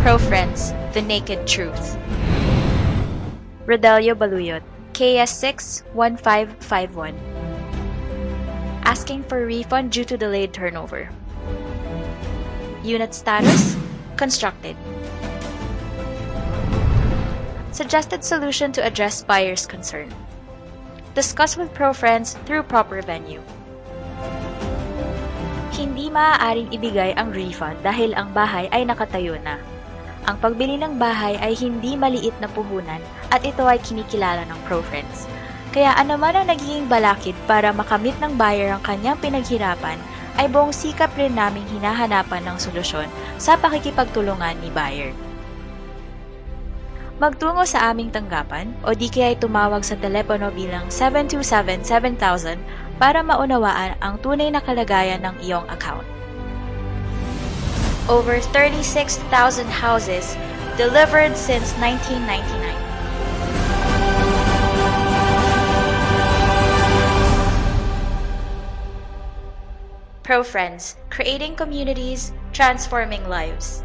Pro Friends, The Naked Truth. Rodelio Baluyot, KS61551. Asking for refund due to delayed turnover. Unit status, constructed. Suggested solution to address buyer's concern. Discuss with Pro Friends through proper venue. Hindi maaaring ibigay ang refund dahil ang bahay ay nakatayo na. Ang pagbili ng bahay ay hindi maliit na puhunan at ito ay kinikilala ng Pro Friends. Kaya anuman ang nagiging balakid para makamit ng buyer ang kanyang pinaghirapan, ay buong sikap rin naming hinahanapan ng solusyon sa pakikipagtulungan ni buyer. Magtungo sa aming tanggapan o di kaya tumawag sa telepono bilang 727-7000 para maunawaan ang tunay na kalagayan ng iyong account. Over 36,000 houses delivered since 1999. Pro Friends, creating communities, transforming lives.